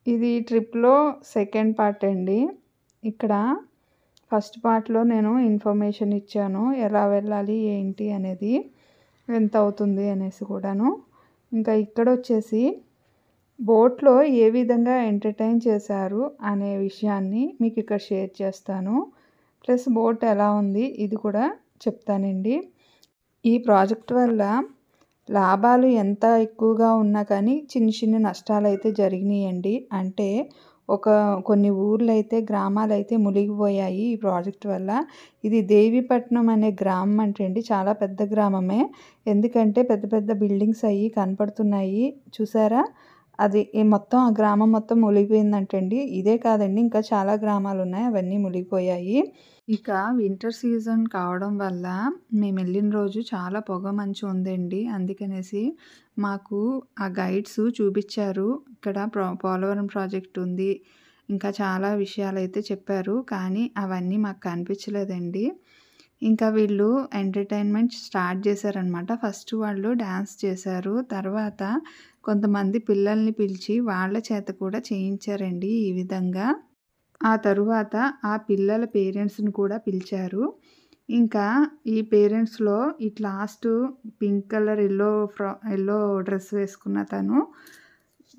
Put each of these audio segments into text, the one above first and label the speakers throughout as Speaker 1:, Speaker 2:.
Speaker 1: ఇది ట్రిప్‌లో second part అండి. ఇక్కడ ఫస్ట్ పార్ట్‌లో నేను ఇన్ఫర్మేషన్ ఇచ్చాను. ఎలా వెళ్ళాలి, ఏంటి అనేది, ఎంత అవుతుంది అనేసి కూడాను. ఇంకా ఇక్కడొచ్చేసి బోట్‌లో ఏ విధంగా ఎంటర్‌టైన్ చేశారు అనే విషయాన్ని మీకు ఇక్కడ షేర్ చేస్తాను. ప్లస్ బోట్ ఎలా ఉంది ఇది కూడా చెప్తానండి. ఈ ప్రాజెక్ట్ వల్ల లాభాలు ఎంత ఎక్కువగా ఉన్నా కానీ చిన్న చిన్న నష్టాలైతే జరిగినాయండి. అంటే కొన్ని ఊర్లైతే గ్రామాలైతే మునిగిపోయాయి ఈ ప్రాజెక్ట్ వల్ల. ఇది దేవీపట్నం అనే గ్రామం అంటండి. చాలా పెద్ద గ్రామమే. ఎందుకంటే పెద్ద పెద్ద బిల్డింగ్స్ అయ్యి కనపడుతున్నాయి. చూసారా? అది మొత్తం ఆ గ్రామం మొత్తం మునిగిపోయిందంటండి. ఇదే కాదండి, ఇంకా చాలా గ్రామాలున్నాయి. అవన్నీ మునిగిపోయాయి. ఇక వింటర్ సీజన్ కావడం వల్ల మేమెళ్ళిన రోజు చాలా పొగమంచు ఉందండి. అందుకనేసి మాకు ఆ గైడ్స్ చూపిచ్చారు. ఇక్కడ పోలవరం ప్రాజెక్ట్ ఉంది. ఇంకా చాలా విషయాలైతే చెప్పారు. కానీ అవన్నీ మాకు కనిపించలేదండి. ఇంకా వీళ్ళు ఎంటర్‌టైన్‌మెంట్ స్టార్ట్ చేశారనమాట. ఫస్ట్ వాళ్ళు డాన్స్ చేశారు. తర్వాత కొంతమంది పిల్లల్ని పిలిచి వాళ్ళ చేత కూడా చేయించారండి ఈ విధంగా. ఆ తరువాత ఆ పిల్లల పేరెంట్స్‌ని కూడా పిలిచారు. ఇంకా ఈ పేరెంట్స్‌లో last pink colour yellow dress వేసుకున్న తను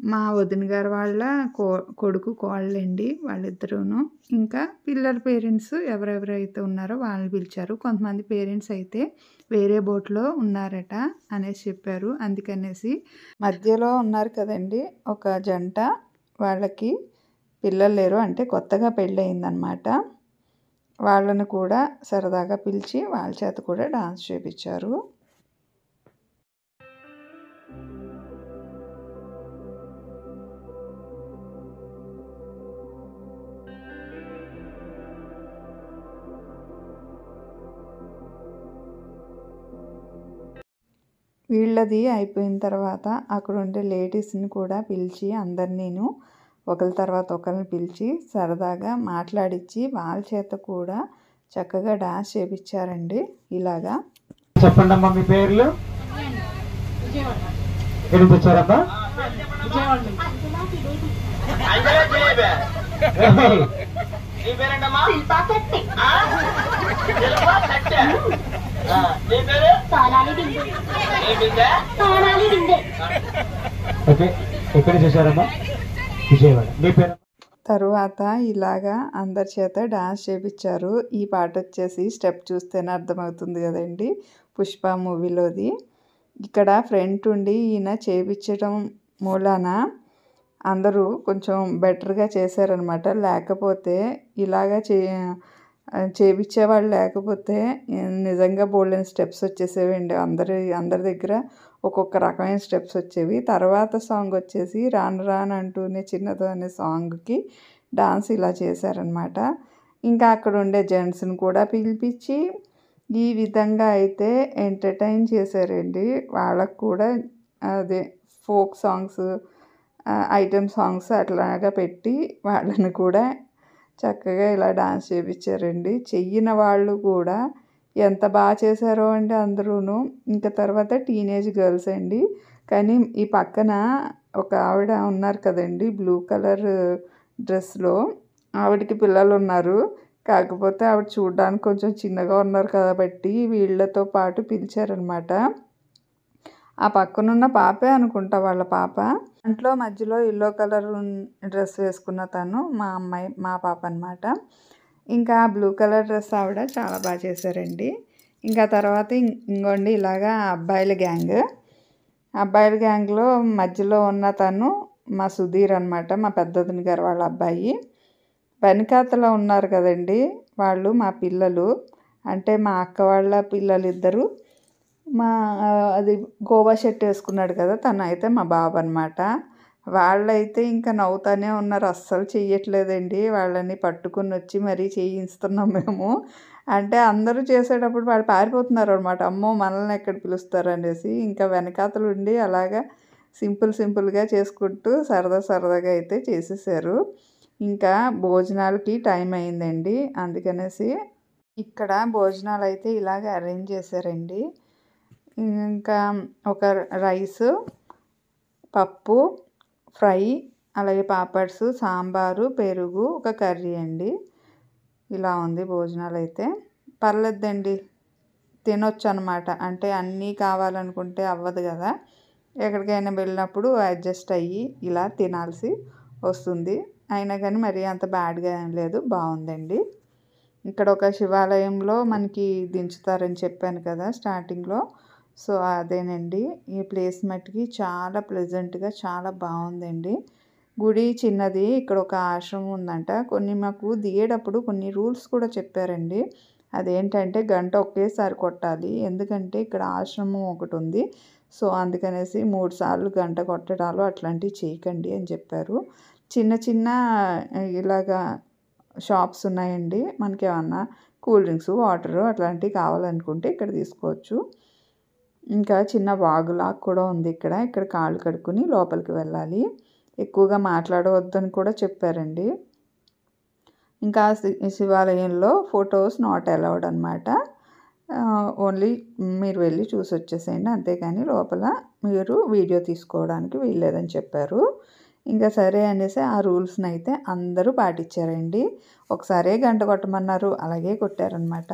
Speaker 1: మా వదిన గారు వాళ్ళ కొడుకు, కోడలండి వాళ్ళిద్దరూను. ఇంకా పిల్లల పేరెంట్స్ ఎవరెవరైతే ఉన్నారో వాళ్ళని పిలిచారు. కొంతమంది పేరెంట్స్ అయితే వేరే బోట్‌లో ఉన్నారట అనేసి చెప్పారు. అందుకనేసి మధ్యలో ఉన్నారు కదండీ ఒక జంట, వాళ్ళకి పిల్లలు లేరు, అంటే కొత్తగా పెళ్ళయిందనమాట. వాళ్ళని కూడా సరదాగా పిలిచి వాళ్ళ చేత కూడా డాన్స్ చేపిచ్చారు. వీళ్ళది అయిపోయిన తర్వాత అక్కడుండే లేడీస్‌ని కూడా పిలిచి అందరినీను ఒకళ్ళ తర్వాత ఒకళ్ళని పిలిచి సరదాగా మాట్లాడిచ్చి వాళ్ళ చేత కూడా చక్కగా డాన్స్ చేపిచ్చారండి. ఇలాగా
Speaker 2: చెప్పండమ్మా మీ పేర్లు. ఎక్కడి నుంచి వచ్చారమ్మా? ఓకే, ఎక్కడి నుంచి వచ్చారమ్మా? విజయవాడ. మీ పేరు?
Speaker 1: తరువాత ఇలాగా అందరి చేత డాన్స్ చేపిచ్చారు. ఈ పాట వచ్చేసి స్టెప్ చూస్తేనే అర్థమవుతుంది కదండి, పుష్ప మూవీలోది. ఇక్కడ ఫ్రంట్ ఉండి ఈయన చేపించడం మూలాన అందరూ కొంచెం బెటర్గా చేశారనమాట. లేకపోతే ఇలాగా చేపించేవాళ్ళు లేకపోతే నిజంగా బోల్డెన్ స్టెప్స్ వచ్చేసేవండి. అందరి దగ్గర ఒక్కొక్క రకమైన స్టెప్స్ వచ్చేవి. తర్వాత సాంగ్ వచ్చేసి రాను రాను అంటూనే చిన్నదో అనే సాంగ్కి డాన్స్ ఇలా చేశారనమాట. ఇంకా అక్కడ ఉండే జెంట్స్ని కూడా పిలిపించి ఈ విధంగా అయితే ఎంటర్టైన్ చేశారండి. వాళ్ళకు కూడా అదే ఫోక్ సాంగ్స్, ఐటమ్ సాంగ్స్ అట్లాగా పెట్టి వాళ్ళని కూడా చక్కగా ఇలా డాన్స్ చేపించారండి. చెయ్యని వాళ్ళు కూడా ఎంత బాగా చేశారో అండి అందరూను. ఇంకా తర్వాత టీనేజ్ గర్ల్స్ అండి. కానీ ఈ పక్కన ఒక ఆవిడ ఉన్నారు కదండి బ్లూ కలర్ డ్రెస్లో, ఆవిడకి పిల్లలు ఉన్నారు. కాకపోతే ఆవిడ చూడడానికి కొంచెం చిన్నగా ఉన్నారు కాబట్టి వీళ్ళతో పాటు పిలిచారనమాట. ఆ పక్కనున్న పాపే అనుకుంటా వాళ్ళ పాప. దాంట్లో మధ్యలో యెల్లో కలర్ డ్రెస్ వేసుకున్న తను మా పాప అనమాట. ఇంకా బ్లూ కలర్ డ్రెస్ ఆవిడ చాలా బాగా చేశారండి. ఇంకా తర్వాత ఇంకోండి ఇలాగా అబ్బాయిల గ్యాంగ్లో మధ్యలో ఉన్న తను మా సుధీర్ అనమాట, మా పెద్దదిని గారు వాళ్ళ అబ్బాయి. వెనకాతలో ఉన్నారు కదండి వాళ్ళు మా పిల్లలు, అంటే మా అక్క వాళ్ళ పిల్లలు ఇద్దరు. అది గోవా షర్ట్ వేసుకున్నాడు కదా తను అయితే మా బాబు అనమాట. వాళ్ళైతే ఇంకా నవ్వుతానే ఉన్నారు, అస్సలు చెయ్యట్లేదండి. వాళ్ళని పట్టుకుని వచ్చి మరీ చేయిస్తున్నాం మేము. అంటే అందరూ చేసేటప్పుడు వాళ్ళు పారిపోతున్నారు అనమాట, అమ్మో మనల్ని ఎక్కడ పిలుస్తారు అనేసి. ఇంకా వెనకాతలు ఉండి అలాగా సింపుల్గా చేసుకుంటూ సరదాగా అయితే చేసేసారు. ఇంకా భోజనాలకి టైం అయిందండి. అందుకనేసి ఇక్కడ భోజనాలు అయితే ఇలాగ అరేంజ్ చేశారండి. ఇంకా ఒక రైసు, పప్పు, ఫ్రై, అలాగే పాపడ్స్, సాంబారు, పెరుగు, ఒక కర్రీ అండి. ఇలా ఉంది భోజనాలు అయితే. పర్లేదండి, తినొచ్చు అనమాట. అంటే అన్నీ కావాలనుకుంటే అవ్వదు కదా, ఎక్కడికైనా వెళ్ళినప్పుడు అడ్జస్ట్ అయ్యి ఇలా తినాల్సి వస్తుంది. అయినా కానీ మరీ అంత బ్యాడ్గా ఏం లేదు, బాగుందండి. ఇక్కడ ఒక శివాలయంలో మనకి దించుతారని చెప్పాను కదా స్టార్టింగ్లో, సో అదేనండి. ఈ ప్లేస్ మట్టుకి చాలా ప్లెజెంట్గా చాలా బాగుందండి. గుడి చిన్నది, ఇక్కడ ఒక ఆశ్రమం ఉందంట. మాకు దిగేటప్పుడు కొన్ని రూల్స్ కూడా చెప్పారండి. అదేంటంటే గంట ఒకేసారి కొట్టాలి, ఎందుకంటే ఇక్కడ ఆశ్రమం ఒకటి ఉంది. సో అందుకనేసి 3 సార్లు గంట కొట్టడాలు అట్లాంటివి చేయకండి అని చెప్పారు. చిన్న చిన్న ఇలాగా షాప్స్ ఉన్నాయండి. మనకి ఏమన్నా కూల్ డ్రింక్స్, వాటర్ అట్లాంటివి కావాలనుకుంటే ఇక్కడ తీసుకోవచ్చు. ఇంకా చిన్న వాగులాగా కూడా ఉంది ఇక్కడ. ఇక్కడ కాళ్ళు కడుక్కుని లోపలికి వెళ్ళాలి. ఎక్కువగా మాట్లాడవద్దని కూడా చెప్పారండి. ఇంకా శివాలయంలో ఫొటోస్ నాట్ అలౌడ్ అనమాట. ఓన్లీ మీరు వెళ్ళి చూసి వచ్చేసేయండి, అంతేకాని లోపల మీరు వీడియో తీసుకోవడానికి వీల్లేదని చెప్పారు. ఇంకా సరే అనేసి ఆ రూల్స్ని అయితే అందరూ పాటించారండి. ఒకసారే గంట కొట్టమన్నారు, అలాగే కొట్టారనమాట.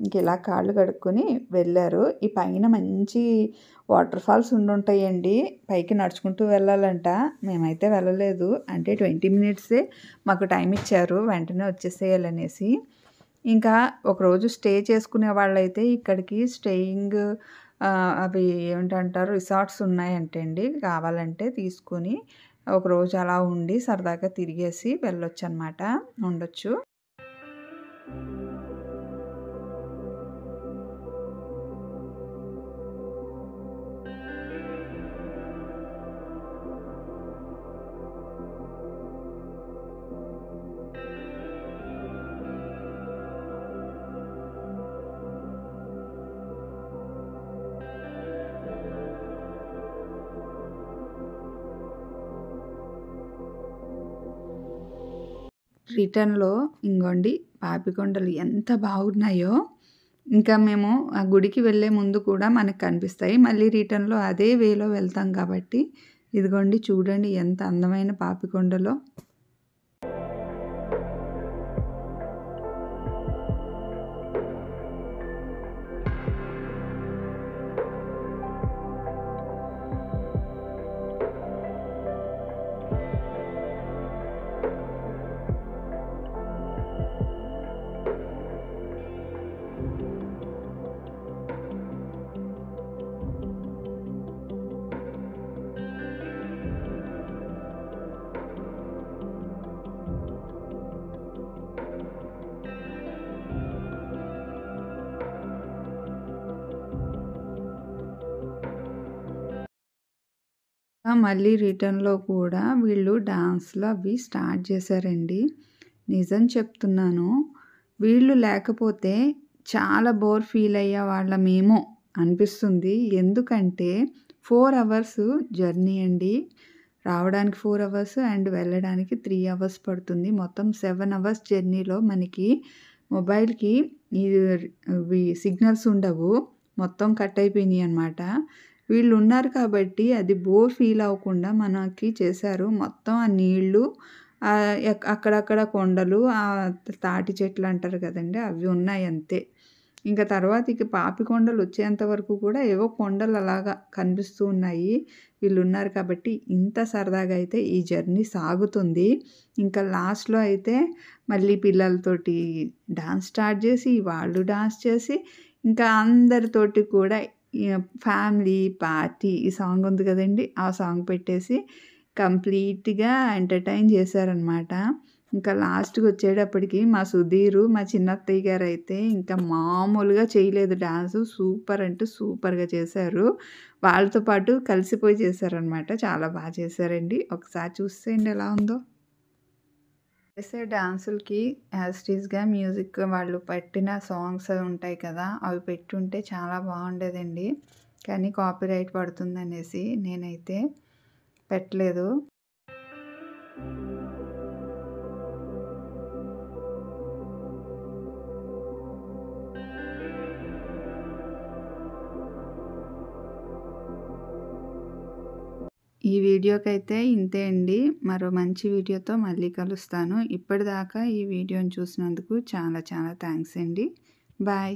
Speaker 1: ఇంక ఇలా కాళ్ళు కడుక్కొని వెళ్ళారు. ఈ పైన మంచి వాటర్ ఫాల్స్ ఉండుంటాయండి, పైకి నడుచుకుంటూ వెళ్ళాలంట. మేమైతే వెళ్ళలేదు, అంటే 20 మినిట్సే మాకు టైం ఇచ్చారు, వెంటనే వచ్చేసేయాలనేసి. ఇంకా ఒకరోజు స్టే చేసుకునే వాళ్ళైతే ఇక్కడికి స్టేయింగ్ అవి ఏమిటంటారు, రిసార్ట్స్ ఉన్నాయంటండి. కావాలంటే తీసుకుని ఒకరోజు అలా ఉండి సరదాగా తిరిగేసి వెళ్ళొచ్చు అనమాట, ఉండొచ్చు. రిటర్న్లో ఇంగోండి పాపికొండలు ఎంత బాగున్నాయో. ఇంకా మేము ఆ గుడికి వెళ్ళే ముందు కూడా మనకు కనిపిస్తాయి, మళ్ళీ రిటర్న్లో అదే వేలో వెళ్తాం కాబట్టి ఇదిగోండి చూడండి ఎంత అందమైన పాపికొండలో. మళ్ళీ రిటర్న్లో కూడా వీళ్ళు డాన్స్లు అవి స్టార్ట్ చేశారండి. నిజం చెప్తున్నాను, వీళ్ళు లేకపోతే చాలా బోర్ ఫీల్ అయ్యే వాళ్ళమేమో అనిపిస్తుంది. ఎందుకంటే 4 అవర్స్ జర్నీ అండి, రావడానికి 4 అవర్స్ అండ్ వెళ్ళడానికి 3 అవర్స్ పడుతుంది. మొత్తం 7 అవర్స్ జర్నీలో మనకి మొబైల్కి ఇవి సిగ్నల్స్ ఉండవు, మొత్తం కట్ అయిపోయినాయి అనమాట. వీళ్ళు ఉన్నారు కాబట్టి అది బోర్ ఫీల్ అవ్వకుండా మనకి చేశారు. మొత్తం ఆ నీళ్ళు, అక్కడక్కడ కొండలు, తాటి చెట్లు అంటారు కదండి, అవి ఉన్నాయి అంతే. ఇంకా తర్వాత ఇక పాపికొండలు వచ్చేంత వరకు కూడా ఏవో కొండలు అలాగా కనిపిస్తూ ఉన్నాయి. వీళ్ళు ఉన్నారు కాబట్టి ఇంత సరదాగా అయితే ఈ జర్నీ సాగుతుంది. ఇంకా లాస్ట్లో అయితే మళ్ళీ పిల్లలతోటి డాన్స్ స్టార్ట్ చేసి, వాళ్ళు డాన్స్ చేసి, ఇంకా అందరితోటి కూడా ఫ్యామిలీ పార్టీ ఈ సాంగ్ ఉంది కదండి, ఆ సాంగ్ పెట్టేసి కంప్లీట్గా ఎంటర్టైన్ చేశారనమాట. ఇంకా లాస్ట్కి వచ్చేటప్పటికి మా సుధీరు, మా చిన్నత్తయ్య గారు అయితే ఇంకా మామూలుగా చేయలేదు డాన్స్, సూపర్ అంటే సూపర్గా చేశారు. వాళ్ళతో పాటు కలిసిపోయి చేశారనమాట, చాలా బాగా చేశారండి. ఒకసారి చూసేయండి ఎలా ఉందో. చేసే డాన్సులకి యాజ్ ఇట్ ఈస్గా మ్యూజిక్ వాళ్ళు పెట్టిన సాంగ్స్ అవి ఉంటాయి కదా, అవి పెట్టుంటే చాలా బాగుండేదండి. కానీ కాపీరైట్ పడుతుంది అనేసి నేనైతే పెట్టలేదు. ఈ వీడియోకైతే ఇంతే అండి. మరో మంచి వీడియోతో మళ్ళీ కలుస్తాను. ఇప్పటిదాకా ఈ వీడియోని చూసినందుకు చాలా చాలా థ్యాంక్స్ అండి. బాయ్.